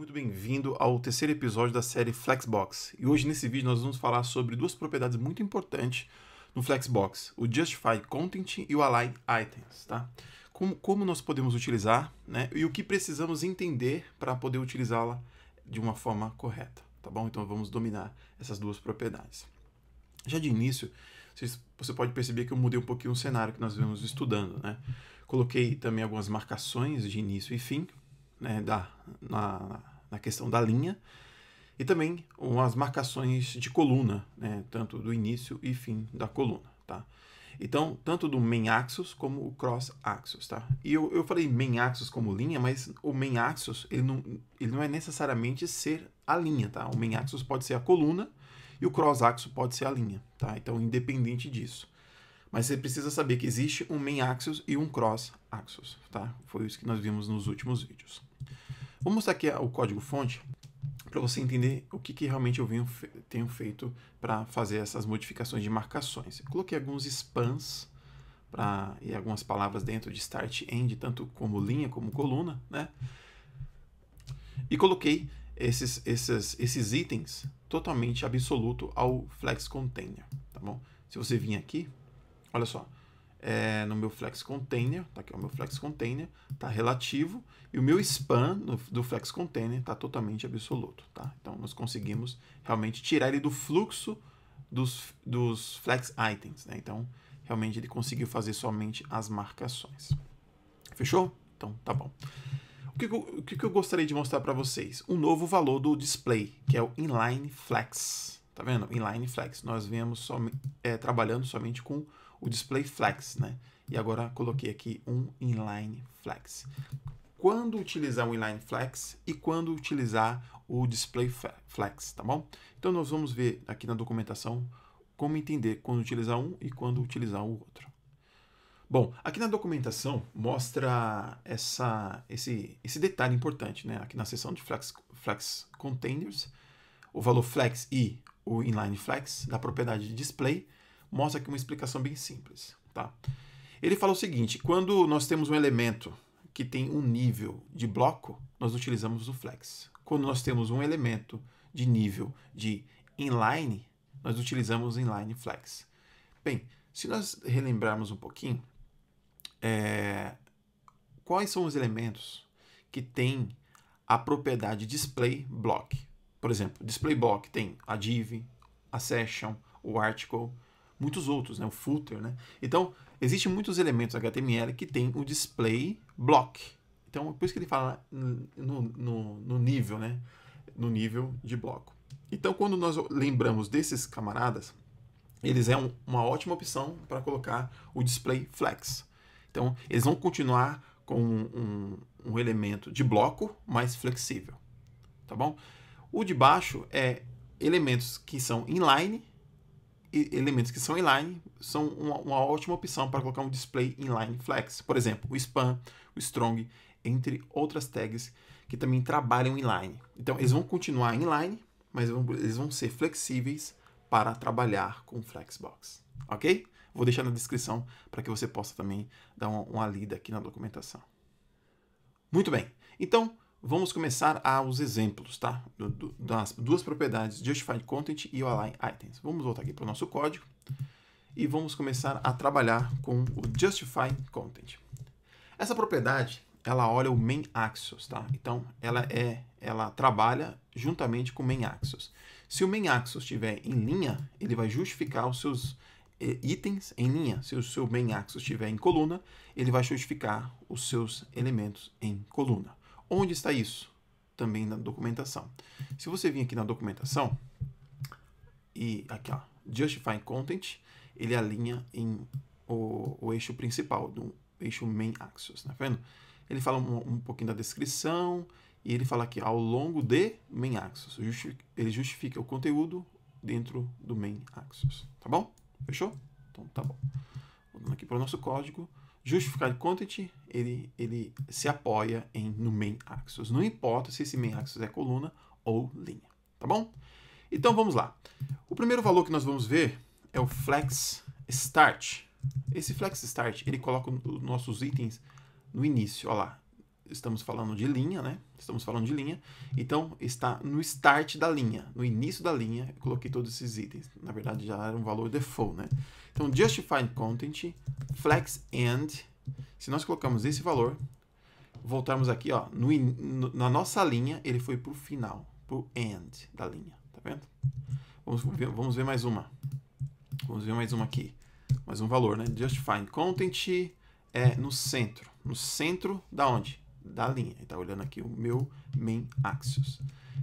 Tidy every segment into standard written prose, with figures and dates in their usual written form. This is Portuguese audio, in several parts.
Muito bem-vindo ao terceiro episódio da série Flexbox. E hoje nesse vídeo nós vamos falar sobre duas propriedades muito importantes no Flexbox, o Justify Content e o Align Items, tá? Como nós podemos utilizar, né? E o que precisamos entender para poder utilizá-la de uma forma correta, tá bom? Então vamos dominar essas duas propriedades. Já de início, você pode perceber que eu mudei um pouquinho o cenário que nós vemos estudando, né? Coloquei também algumas marcações de início e fim, né, na questão da linha, e também umas marcações de coluna, né, tanto do início e fim da coluna, tá? Então, tanto do main axis como o cross axis, tá? E eu falei main axis como linha, mas o main axis ele não é necessariamente ser a linha, tá? O main axis pode ser a coluna e o cross axis pode ser a linha, tá? Então, independente disso. Mas você precisa saber que existe um main axis e um cross axis, tá? Foi isso que nós vimos nos últimos vídeos. Vou mostrar aqui o código-fonte para você entender o que realmente eu tenho feito para fazer essas modificações de marcações. Eu coloquei alguns spans e algumas palavras dentro de start end, tanto como linha como coluna, né? E coloquei esses itens totalmente absoluto ao Flex Container, tá bom? Se você vir aqui, olha só, no meu Flex Container, tá aqui o meu Flex Container, tá relativo, e o meu span do Flex Container tá totalmente absoluto, tá? Então, nós conseguimos realmente tirar ele do fluxo dos Flex Items, né? Então, realmente ele conseguiu fazer somente as marcações. Fechou? Então, tá bom. O que eu gostaria de mostrar para vocês? Um novo valor do display, que é o Inline Flex. Tá vendo? Inline Flex. Nós viemos trabalhando somente com o display flex, né? E agora coloquei aqui um inline flex. Quando utilizar o inline flex e quando utilizar o display flex, tá bom? Então nós vamos ver aqui na documentação como entender quando utilizar um e quando utilizar o outro. Bom, aqui na documentação mostra esse detalhe importante, né? Aqui na seção de flex containers, o valor flex e o inline flex da propriedade de display mostra aqui uma explicação bem simples, tá? Ele fala o seguinte: quando nós temos um elemento que tem um nível de bloco, nós utilizamos o flex. Quando nós temos um elemento de nível de inline, nós utilizamos o inline flex. Bem, se nós relembrarmos um pouquinho, quais são os elementos que têm a propriedade display block? Por exemplo, display block tem a div, a session, o article, muitos outros, né? O footer, né? Então, existem muitos elementos HTML que tem o display block. Então, por isso que ele fala no nível, né? No nível de bloco. Então, quando nós lembramos desses camaradas, eles é uma ótima opção para colocar o display flex. Então, eles vão continuar com um elemento de bloco mais flexível, tá bom? O de baixo é elementos que são inline, elementos que são inline são uma ótima opção para colocar um display inline flex. Por exemplo, o span, o strong, entre outras tags que também trabalham inline. Então, eles vão continuar inline, mas eles vão ser flexíveis para trabalhar com Flexbox. Ok? Vou deixar na descrição para que você possa também dar uma lida aqui na documentação. Muito bem. Então, vamos começar aos exemplos, tá? Das duas propriedades, Justified Content e o Align Items. Vamos voltar aqui para o nosso código e vamos começar a trabalhar com o Justified Content. Essa propriedade, ela olha o main axis, tá? Então, ela trabalha juntamente com o main axis. Se o main axis estiver em linha, ele vai justificar os seus itens em linha. Se o seu main axis estiver em coluna, ele vai justificar os seus elementos em coluna. Onde está isso? Também na documentação. Se você vir aqui na documentação, e aqui, ó, Justify Content, ele alinha em o eixo principal, do eixo Main Axis, tá vendo? Ele fala um pouquinho da descrição, e ele fala aqui, ao longo de Main Axis. Ele justifica o conteúdo dentro do Main Axis, tá bom? Fechou? Então, tá bom. Voltando aqui para o nosso código. Justified Content, ele se apoia no main axis. Não importa se esse main axis é coluna ou linha, tá bom? Então vamos lá. O primeiro valor que nós vamos ver é o Flex Start. Esse Flex Start, ele coloca os nossos itens no início, ó lá. estamos falando de linha, né? Estamos falando de linha. Então, está no start da linha, no início da linha, eu coloquei todos esses itens. Na verdade, já era um valor default, né? Então, justified content, flex end. Se nós colocamos esse valor, voltarmos aqui, ó, na nossa linha, ele foi para o final, para o end da linha, tá vendo? Vamos ver mais uma. Vamos ver mais uma aqui. Mais um valor, né? Justified content é no centro. No centro da onde? Da linha. Ele está olhando aqui o meu main axis.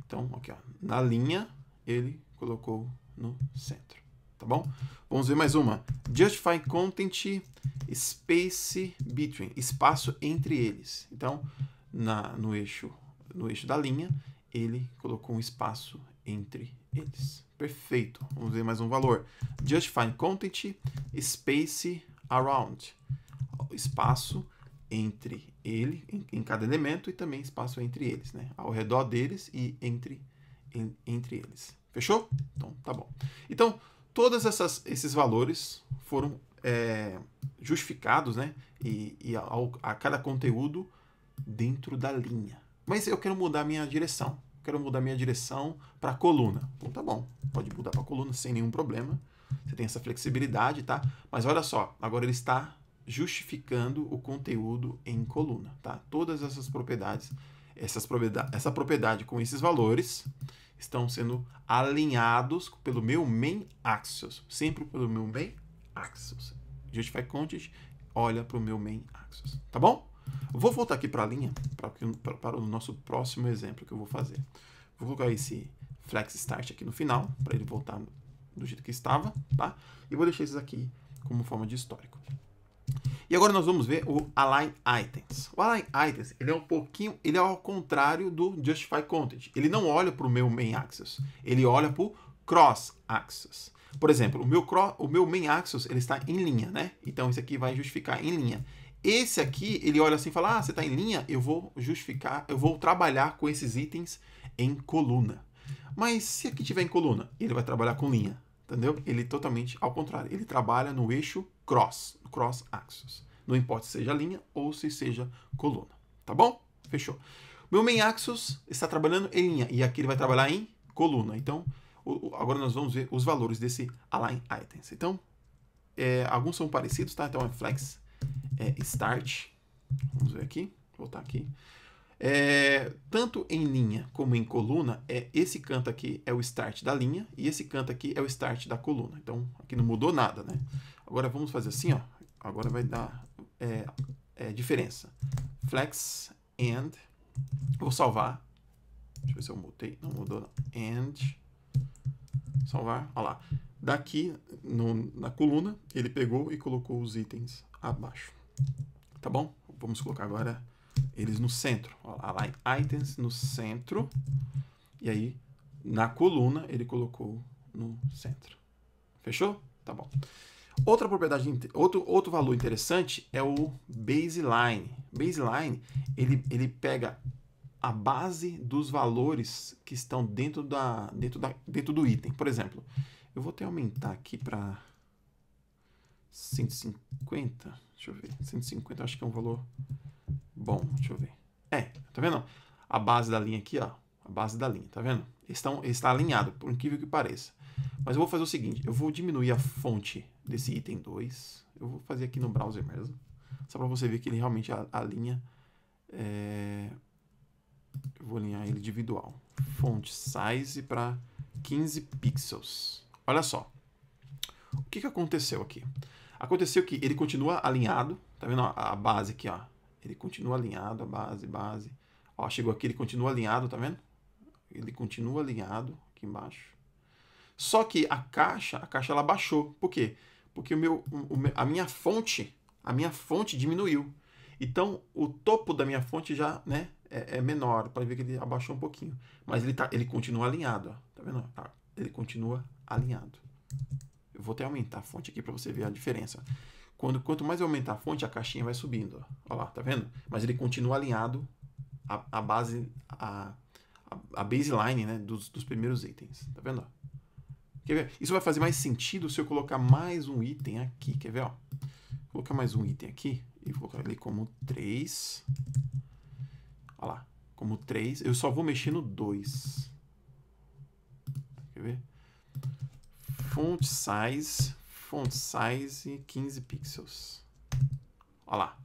Então, aqui, ó, na linha, ele colocou no centro. Tá bom? Vamos ver mais uma. Justify content space between. Espaço entre eles. Então, no eixo da linha, ele colocou um espaço entre eles. Perfeito. Vamos ver mais um valor. Justify content space around. Espaço entre ele, em cada elemento, e também espaço entre eles, né? Ao redor deles e entre eles. Fechou? Então, tá bom. Então, todos esses valores foram justificados, né? E a cada conteúdo dentro da linha. Mas eu quero mudar minha direção. Quero mudar minha direção para a coluna. Então, tá bom. Pode mudar para a coluna sem nenhum problema. Você tem essa flexibilidade, tá? Mas olha só, agora ele está justificando o conteúdo em coluna, tá? Todas essas propriedades, essa propriedade com esses valores estão sendo alinhados pelo meu main axis, sempre pelo meu main axis. Justify content olha para o meu main axis, tá bom? Eu vou voltar aqui para a linha, para o nosso próximo exemplo que eu vou fazer. Vou colocar esse flex start aqui no final, para ele voltar do jeito que estava, tá? E vou deixar esses aqui como forma de histórico. E agora nós vamos ver o Align Items. O Align Items, ele é ao contrário do Justify Content. Ele não olha para o meu main axis, ele olha para o cross axis. Por exemplo, o meu main axis, ele está em linha, né? Então, esse aqui vai justificar em linha. Esse aqui, ele olha assim e fala, você está em linha? Eu vou justificar, eu vou trabalhar com esses itens em coluna. Mas se aqui tiver em coluna, ele vai trabalhar com linha, entendeu? Ele totalmente ao contrário. Ele trabalha no eixo cross axis. Não importa se seja linha ou se seja coluna. Tá bom? Fechou. Meu main axis está trabalhando em linha e aqui ele vai trabalhar em coluna. Então, agora nós vamos ver os valores desse Align Items. Então, alguns são parecidos, tá? Então, é flex start. Vamos ver aqui. Vou voltar aqui. Tanto em linha como em coluna, esse canto aqui é o start da linha e esse canto aqui é o start da coluna. Então, aqui não mudou nada, né? Agora vamos fazer assim, ó. Agora vai dar diferença. Flex and. Vou salvar. Deixa eu ver se eu mutei. Não mudou, não. And. Salvar. Olha lá. Daqui na coluna, ele pegou e colocou os itens abaixo. Tá bom? Vamos colocar agora eles no centro. Align Items no centro. E aí, na coluna, ele colocou no centro. Fechou? Tá bom. Outra propriedade, outro valor interessante é o baseline. Baseline, ele pega a base dos valores que estão dentro do item. Por exemplo, eu vou até aumentar aqui para 150. Deixa eu ver. 150 acho que é um valor bom. Deixa eu ver. Tá vendo? A base da linha aqui, ó. A base da linha, tá vendo? Está alinhado, por incrível que pareça. Mas eu vou fazer o seguinte, eu vou diminuir a fonte desse item 2. Eu vou fazer aqui no browser mesmo. Só para você ver que ele realmente alinha. Eu vou alinhar ele individual. Font size para 15 pixels. Olha só. O que aconteceu aqui? Aconteceu que ele continua alinhado. Tá vendo a base aqui, ó? Ele continua alinhado, a base. Ó, chegou aqui, ele continua alinhado, tá vendo? Ele continua alinhado aqui embaixo. Só que a caixa ela baixou. Por quê? Porque a minha fonte diminuiu. Então, o topo da minha fonte já, né, é menor. Pode ver que ele abaixou um pouquinho. Mas ele continua alinhado. Ó. Tá vendo? Ele continua alinhado. Eu vou até aumentar a fonte aqui para você ver a diferença. Quanto mais eu aumentar a fonte, a caixinha vai subindo. Ó. Olha lá, tá vendo? Mas ele continua alinhado a baseline, né, dos primeiros itens. Tá vendo? Quer ver? Isso vai fazer mais sentido se eu colocar mais um item aqui. Quer ver? Ó? Vou colocar mais um item aqui e vou colocar ele como 3. Olha lá, como 3, eu só vou mexer no 2. Quer ver? Font size 15 pixels. Olha lá.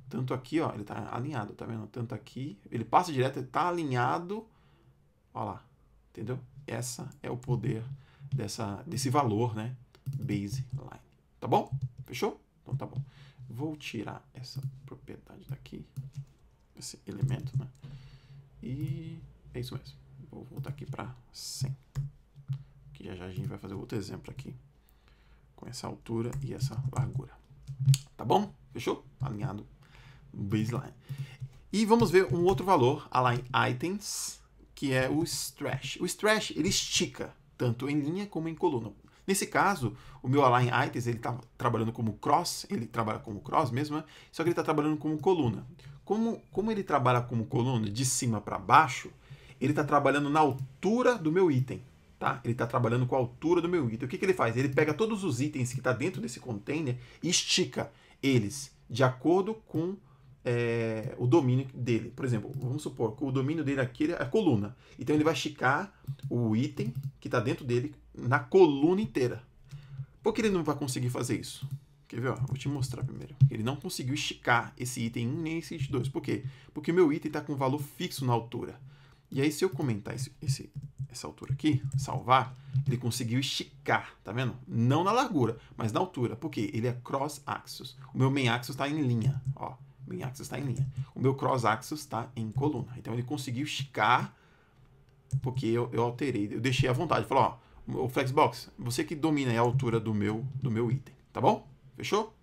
Tanto aqui, ó, ele tá alinhado, tá vendo? Tanto aqui, ele passa direto, ele tá alinhado. Olha lá, entendeu? Essa é o poder desse valor, né? Baseline. Tá bom? Fechou? Então tá bom. Vou tirar essa propriedade daqui, esse elemento, né? E é isso mesmo. Vou voltar aqui para 100. Que já a gente vai fazer outro exemplo aqui com essa altura e essa largura. Tá bom? Fechou? Alinhado no baseline. E vamos ver um outro valor, align items, que é o stretch. O stretch, ele estica tanto em linha como em coluna. Nesse caso, o meu align items, ele está trabalhando como cross, ele trabalha como cross mesmo, né? Só que ele está trabalhando como coluna. Como ele trabalha como coluna de cima para baixo, ele está trabalhando na altura do meu item. Tá? Ele está trabalhando com a altura do meu item. O que ele faz? Ele pega todos os itens que estão dentro desse container e estica eles de acordo com o domínio dele. Por exemplo, vamos supor que o domínio dele aqui é a coluna. Então ele vai esticar o item que está dentro dele na coluna inteira. Por que ele não vai conseguir fazer isso? Quer ver? Ó, vou te mostrar primeiro. Ele não conseguiu esticar esse item 1 nem esse 2. Por quê? Porque o meu item está com um valor fixo na altura. E aí, se eu comentar essa altura aqui, salvar, ele conseguiu esticar, tá vendo? Não na largura, mas na altura. Por quê? Ele é cross-axis. O meu main axis está em linha. Ó, main axis está em linha. O meu cross-axis está em coluna. Então, ele conseguiu esticar porque eu alterei. Eu deixei à vontade. Falei, ó, o Flexbox, você que domina a altura do meu item. Tá bom? Fechou?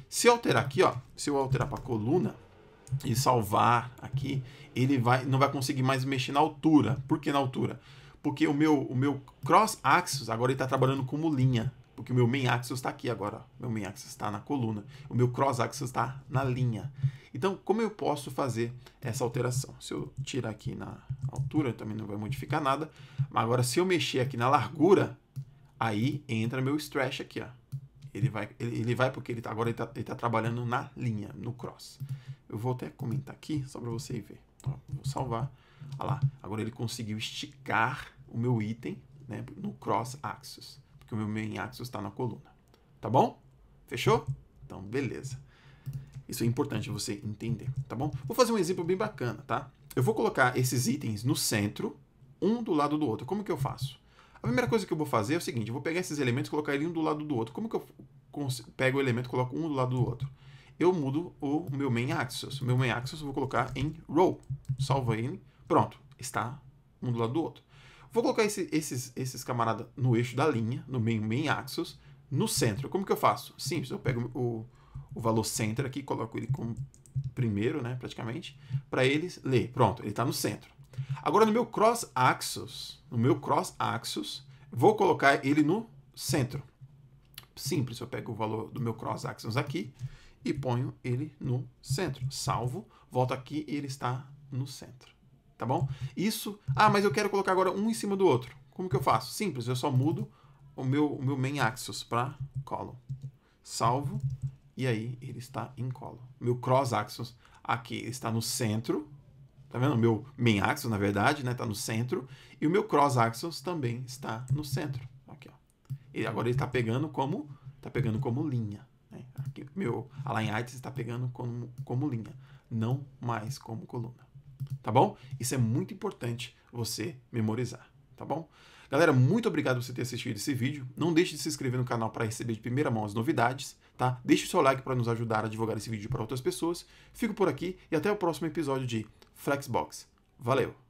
Se eu alterar aqui, ó, se eu alterar para coluna e salvar aqui, ele não vai conseguir mais mexer na altura. Por que na altura? Porque o meu cross-axis agora ele está trabalhando como linha. Porque o meu main axis está aqui agora. O meu main axis está na coluna. O meu cross-axis está na linha. Então, como eu posso fazer essa alteração? Se eu tirar aqui na altura, também não vai modificar nada. Mas agora, se eu mexer aqui na largura, aí entra meu stretch aqui, ó. Ele vai porque agora ele tá trabalhando na linha, no cross. Eu vou até comentar aqui, só para você ver. Ó, vou salvar. Olha lá, agora ele conseguiu esticar o meu item, né, no cross-axis. Porque o meu main axis está na coluna. Tá bom? Fechou? Então, beleza. Isso é importante você entender, tá bom? Vou fazer um exemplo bem bacana, tá? Eu vou colocar esses itens no centro, um do lado do outro. Como que eu faço? A primeira coisa que eu vou fazer é o seguinte, eu vou pegar esses elementos e colocar eles um do lado do outro. Como que eu pego o elemento e coloco um do lado do outro? Eu mudo o meu main axis. O meu main axis eu vou colocar em row. Salva ele. Pronto. Está um do lado do outro. Vou colocar esses camaradas no eixo da linha, no main axis, no centro. Como que eu faço? Simples. Eu pego o valor center aqui, coloco ele como primeiro, né, praticamente, para eles ler. Pronto, ele está no centro. Agora, no meu cross-axis, vou colocar ele no centro. Simples, eu pego o valor do meu cross-axis aqui e ponho ele no centro. Salvo, volto aqui e ele está no centro. Tá bom? Isso... Ah, mas eu quero colocar agora um em cima do outro. Como que eu faço? Simples, eu só mudo o meu main axis para column. Salvo, e aí ele está em column. Meu cross-axis aqui está no centro. Tá vendo? O meu main axis, na verdade, né, tá no centro. E o meu cross-axis também está no centro. Aqui, ó. E agora ele está pegando como linha. Né? Aqui, meu align items está pegando como linha, não mais como coluna. Tá bom? Isso é muito importante você memorizar. Tá bom? Galera, muito obrigado por você ter assistido esse vídeo. Não deixe de se inscrever no canal para receber de primeira mão as novidades. Tá? Deixe o seu like para nos ajudar a divulgar esse vídeo para outras pessoas. Fico por aqui e até o próximo episódio de Flexbox. Valeu!